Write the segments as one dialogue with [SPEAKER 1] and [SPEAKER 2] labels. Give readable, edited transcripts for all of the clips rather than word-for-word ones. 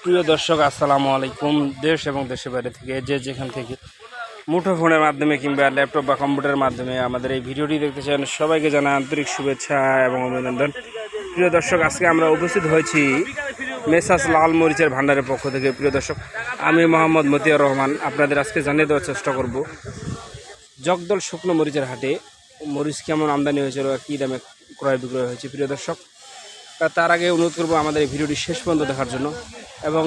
[SPEAKER 1] প্রিয় দর্শক আসসালামু আলাইকুম। দেশ এবং দেশের বাইরে থেকে যে যেখান থেকে মুঠোফোনের মাধ্যমে কিংবা ল্যাপটপ বা কম্পিউটারের মাধ্যমে আমাদের এই ভিডিওটি দেখতে চান সবাইকে জানাই আন্তরিক শুভেচ্ছা এবং অভিনন্দন। প্রিয় দর্শক, আজকে আমরা উপস্থিত হয়েছি মেসাস লাল মরিচের ভান্ডারের পক্ষ থেকে। প্রিয় দর্শক, আমি মোহাম্মদ মতিয়ার রহমান আপনাদের আজকে জানিয়ে দেওয়ার চেষ্টা করব জগদল শুকনো মরিচের হাটে মরিচ কেমন আমদানি হয়েছিল, কী দামে ক্রয় বিক্রয় হয়েছে। প্রিয় দর্শক, তার আগে অনুরোধ করব আমাদের এই ভিডিওটি শেষ পর্যন্ত দেখার জন্য এবং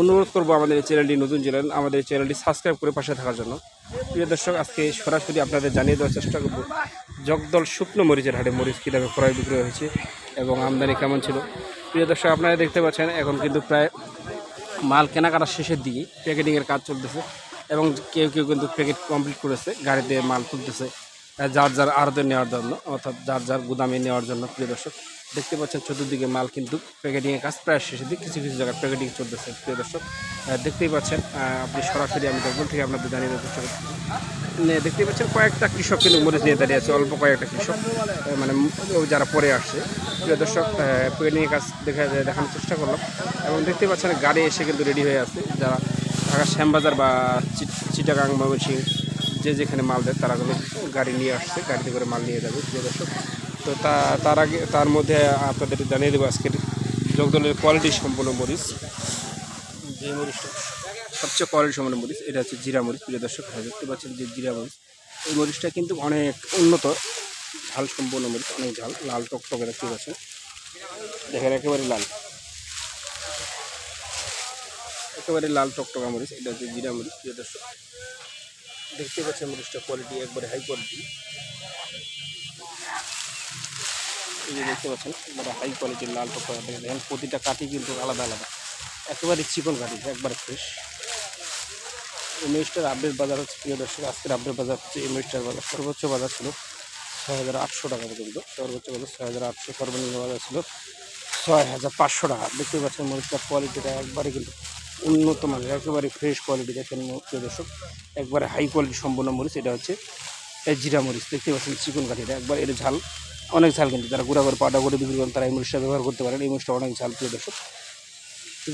[SPEAKER 1] অনুরোধ করব আমাদের এই চ্যানেলটি নতুন চ্যানেল, আমাদের এই চ্যানেলটি সাবস্ক্রাইব করে পাশে থাকার জন্য। প্রিয় দর্শক, আজকে সরাসরি আপনাদের জানিয়ে দেওয়ার চেষ্টা করব জগদল শুকনো মরিচের হাটে মরিচ কী দামে ক্রয় বিক্রয় হয়েছে এবং আমদানি কেমন ছিল। প্রিয় দর্শক, আপনারা দেখতে পাচ্ছেন এখন কিন্তু প্রায় মাল কেনাকাটার শেষের দিকে প্যাকেটিংয়ের কাজ চলতেছে এবং কেউ কেউ কিন্তু প্যাকেট কমপ্লিট করেছে, গাড়িতে মাল তুলতেছে যার যার আড়তে নেওয়ার জন্য, অর্থাৎ যার যার গুদামে নেওয়ার জন্য। প্রিয় দর্শক, দেখতে পাচ্ছেন চতুর্দিকে মাল কিন্তু প্যাকেটিংয়ের কাজ প্রায় শেষের দিকে, কিছু কিছু জায়গায় প্যাকেটিং চলতেছে। প্রিয় দর্শক, দেখতেই পাচ্ছেন আপনি সরাসরি আমি জগদল থেকে আপনাদের জানিয়ে দেওয়ার চেষ্টা করছি। দেখতেই পাচ্ছেন কয়েকটা কৃষক কিন্তু মরিচ নিয়ে দাঁড়িয়ে আছে, অল্প কয়েকটা কৃষক মানে যারা পরে আসছে। প্রিয় দর্শক, প্যাকেটিংয়ের কাজ দেখানোর চেষ্টা করলাম এবং দেখতে পাচ্ছেন গাড়ি এসে কিন্তু রেডি হয়ে আছে। যারা ঢাকা শ্যামবাজার বা চিটাগাং ময়মনসিংহ যে যেখানে মাল দেয় তারা কিন্তু গাড়ি নিয়ে আসছে, গাড়িতে করে মাল নিয়ে যাবে। প্রিয় দর্শক, তো তার আগে তার মধ্যে আপনাদের জানিয়ে দেবো আজকের জগদলের কোয়ালিটি সম্পন্ন মরিচ। যে মরিচটা সবচেয়ে কোয়ালিটি সম্পন্ন মরিচ এটা হচ্ছে জিরা মরিচ। প্রিয় দর্শক, দেখতে পাচ্ছেন যে জিরা মরিচ, এই মরিচটা কিন্তু অনেক উন্নত ঝাল সম্পন্ন মরিচ, অনেক ঝাল, লাল টকটকে দেখতে পাচ্ছেন, দেখেন একেবারে লাল, একেবারে লাল টকটকা মরিচ, এটা হচ্ছে জিরা মরিচ। প্রিয় দর্শক, দেখতে পাচ্ছেন মরিচটা কোয়ালিটি একবারে হাই কোয়ালিটি। এই যে দেখতে পাচ্ছেন একবারে হাই কোয়ালিটির লাল টকটকা, দেখেন প্রতিটা কাঠি কিন্তু আলাদা আলাদা, একেবারে চিকন কাঠি, একবারে ফ্রেশ। এই মরিচটার আপডেট বাজার হচ্ছে, প্রিয় দর্শক আজকের আপডেট বাজার হচ্ছে এই মরিচটার বাজার সর্বোচ্চ বাজার ছিল ৬,৮০০ টাকা পর্যন্ত, সর্বোচ্চ বাজার ৬,৮০০, সর্বনিম্ন বাজার ছিল ৬,৫০০ টাকা। দেখতে পাচ্ছেন মরিচটার কোয়ালিটিটা একবারে কিন্তু উন্নত মানের, একেবারে ফ্রেশ কোয়ালিটি। দেখেন প্রিয় দর্শক, একবারে হাই কোয়ালিটি সম্পূর্ণ মরিচ, এটা হচ্ছে এই জিরা মরিচ। দেখতে পাচ্ছেন চিকন কাঠিটা, একবার এটা ঝাল, অনেক ঝাল, কিন্তু যারা গুঁড়া করে পাউডার করে বিক্রি করেন তারা এই মরিচটা ব্যবহার করতে পারেন। এই মরিচটা অনেক ঝাল। প্রিয় দর্শক,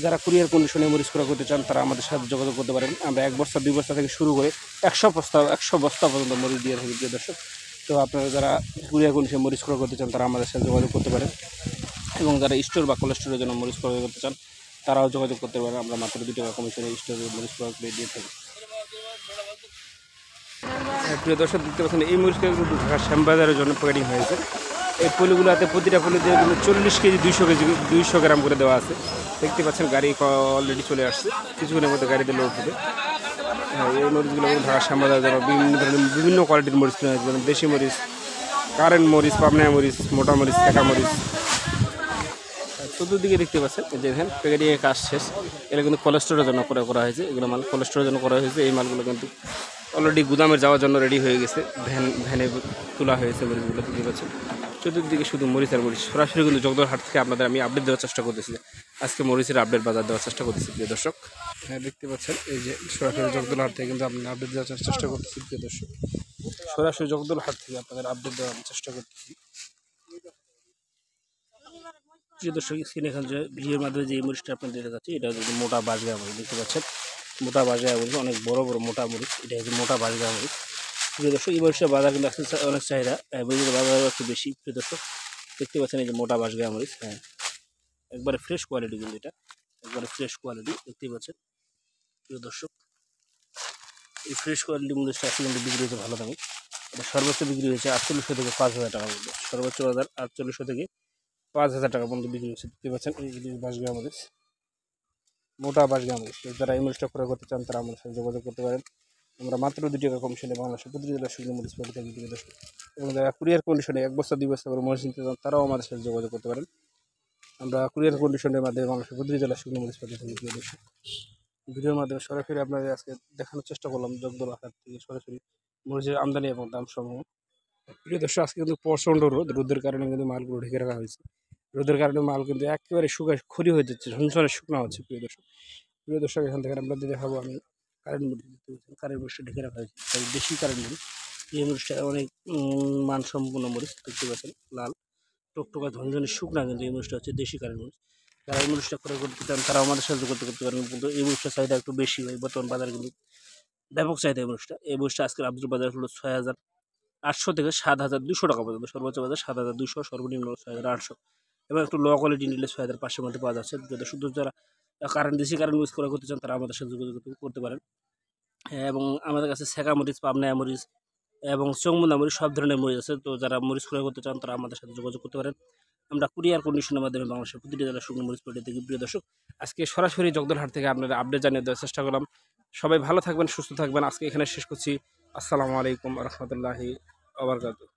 [SPEAKER 1] যারা কুরিয়ার কন্ডিশনে মরিচ ক্রয় করতে চান তারা আমাদের সাথে যোগাযোগ করতে পারেন। আমরা ১ বস্তা ২ বস্তা থেকে শুরু করে ১০০ বস্তা পর্যন্ত মরিচ দিয়ে থাকি। প্রিয় দর্শক, তো আপনারা যারা কুরিয়ার কন্ডিশনে মরিচ ক্রয় করতে চান তারা আমাদের সাথে যোগাযোগ করতে পারেন এবং যারা স্টোর বা কোল্ড স্টোরের জন্য মরিচ ক্রয় করতে চান তারাও যোগাযোগ করতে পারেন। আমরা মাত্র ২ টাকা কমিশনে স্টোরে মরিচ ক্রয় করে দিয়ে থাকি। প্রিয় দর্শক, দেখতে পাচ্ছেন এই মরিচটা কিন্তু ঢাকা শ্যামবাজারের জন্য প্যাকেটিং হয়েছে। এই পলিগুলোতে প্রতিটা পলিতে কিন্তু ৪০ কেজি ২০০ গ্রাম করে দেওয়া আছে। দেখতে পাচ্ছেন গাড়ি অলরেডি চলে আসছে, কিছুক্ষণের মধ্যে গাড়িতে লোড হবে। এই মরিচগুলো ঢাকা শ্যামবাজারের জন্য বিভিন্ন ধরনের বিভিন্ন কোয়ালিটির মরিচ কিনে হয়েছে, যেমন দেশি মরিচ, কারেন্ট মরিচ, পাবনা মরিচ, মোটা মরিচ, থেকা মরিচ। চতুর্দিকে দেখতে পাচ্ছেন দেখেন প্যাকেটিংয়ের কাজ শেষ। এগুলো কিন্তু কোলেস্টোরের জন্য করা হয়েছে, এগুলো মাল কোলেস্টোরের জন্য করা হয়েছে। এই মালগুলো কিন্তু অলরেডি গুদামে যাওয়ার জন্য রেডি হয়ে গেছে, ভ্যানে তোলা হয়েছে মরিচগুলো। দেখতে পাচ্ছেন চতুর্দিকে শুধু মরিচ আর মরিচ। সরাসরি কিন্তু জগদল হাট থেকে আপনাদের আমি আপডেট দেওয়ার চেষ্টা করতেছি, আজকে মরিচের আপডেট বাজার দেওয়ার চেষ্টা করতেছি। প্রিয় দর্শক, হ্যাঁ দেখতে পাচ্ছেন এই যে সরাসরি জগদল হাট থেকে কিন্তু আপনি আপডেট দেওয়ার চেষ্টা করতেছি। প্রিয় দর্শক, সরাসরি জগদল হাট থেকে আপনাদের আপডেট দেওয়ার চেষ্টা করতেছি। প্রিয় দর্শক, স্ক্রিনে এখানে যে ভিডিওর মাধ্যমে যে মরিচটা আপনাদের দেখতে যাচ্ছে এটা হচ্ছে মোটা বাজগা মরিচ। দেখতে পাচ্ছেন মোটা বাজগা মরিচ, অনেক বড় বড় মোটা মরিচ, এটা হচ্ছে মোটা বাজগা মরিচ। প্রিয় দর্শক, এই মরিচটা বাজার কিন্তু অনেক চাহিদা, মরিচের বাজারও একটু বেশি। প্রিয় দর্শক, দেখতে পাচ্ছেন এই যে মোটা বাজগা মরিচ, হ্যাঁ একবারে ফ্রেশ কোয়ালিটি, কিন্তু এটা একবারে ফ্রেশ কোয়ালিটি। দেখতেই পাচ্ছেন প্রিয় দর্শক, এই ফ্রেশ কোয়ালিটি মরিচটা আছে কিন্তু বিক্রি হয়েছে ভালো দামে। এটা সর্বোচ্চ বিক্রি হয়েছে ৪৮০০ থেকে ৫,০০০ টাকা পর্যন্ত, সর্বোচ্চ বাজার ৪৮০০ থেকে ৫,০০০ টাকা পর্যন্ত বিক্রি হচ্ছে। দেখতে পাচ্ছেন এই বাজগা মরিচ, মোটা বাজগা মরিচ। যারা এই মরিচটা ক্রয় করতে চান তারা আমাদের সাথে যোগাযোগ করতে পারেন। আমরা মাত্র ২ টাকা কমিশনে বাংলাদেশের প্রতিটি জেলার শুকনো মরিচ পেয়ে থাকি। প্রিয় দর্শক, এবং যারা কুরিয়ার কন্ডিশনে ১ বস্তা ২ বস্তা করে মরিচ নিতে চান তারাও আমাদের সাথে যোগাযোগ করতে পারেন। আমরা কুরিয়ার কন্ডিশনের মাধ্যমে বাংলাদেশের প্রতিটি জেলার শুকনো মরিচ পেয়ে থাকি। প্রিয় দর্শক, ভিডিওর মাধ্যমে সরাসরি আপনাদের আজকে দেখানোর চেষ্টা করলাম জগদল হাট থেকে সরাসরি মরিচের আমদানি এবং দাম সমূহ। প্রিয় দর্শক, আজকে কিন্তু প্রচণ্ড রোদের কারণে কিন্তু মালগুলো ঢেকে রাখা হয়েছে। রোদের কারণে মাল কিন্তু একেবারে শুকায় খড়ি হয়ে যাচ্ছে, ঝনঝনে শুকনো হচ্ছে। প্রিয় দর্শক এখান থেকে আপনাদের দেখাবো আমি কারেন্ট মরিচ। দেখতে পাচ্ছেন কারেন্ট মরিচটা ঢেকে রাখা হয়েছে, দেশি কারেন্ট মরিচ। এই মরিচটা অনেক মানসম্পন্ন মরিচ। দেখতে পাচ্ছেন লাল টকটকা ঝনঝনে শুকনা, কিন্তু এই মরিচটা হচ্ছে দেশি কারেন্ট মরিচ। যারা এই মরিচটা ক্রয় করতে চান তারা আমাদের সাথে যোগাযোগ করতে পারেন। কিন্তু এই মরিচটার চাহিদা একটু বেশি হয় বর্তমান বাজার, কিন্তু ব্যাপক চাহিদা এই মরিচটা আজকের আব্দুল বাজার হলো 6,800 থেকে 7,200 টাকা পর্যন্ত, সর্বোচ্চ বাজার 7,200, সর্বনিম্ন 6,800, এবং একটু লো কোয়ালিটি নিলে 6,500 মধ্যে পাওয়া যাচ্ছে। যদি শুধু যারা দেশি কারেন্ট ইউজ করা করতে চান তারা আমাদের সাথে যোগাযোগ করতে পারেন। এবং আমাদের কাছে সেকা মরিচ, পাবনা মরিচ এবং চৌমুনা মরিচ সব ধরনের মরিচ আছে। তো যারা মরিচ ক্রয় করতে চান তারা আমাদের সাথে যোগাযোগ করতে পারেন। আমরা কুরিয়ার কন্ডিশনের মাধ্যমে বাংলাদেশের প্রতিটি জেলায় শুকনো মরিচ পাঠিয়ে থাকি। প্রিয় দর্শক, আজকে সরাসরি জগদলহাট থেকে আপনাদের আপডেট জানিয়ে দেওয়ার চেষ্টা করলাম। সবাই ভালো থাকবেন, সুস্থ থাকবেন। আজকে এখানে শেষ করছি। আসসালামু আলাইকুম রহমতুল্লাহি ওয়া বারাকাতুহু।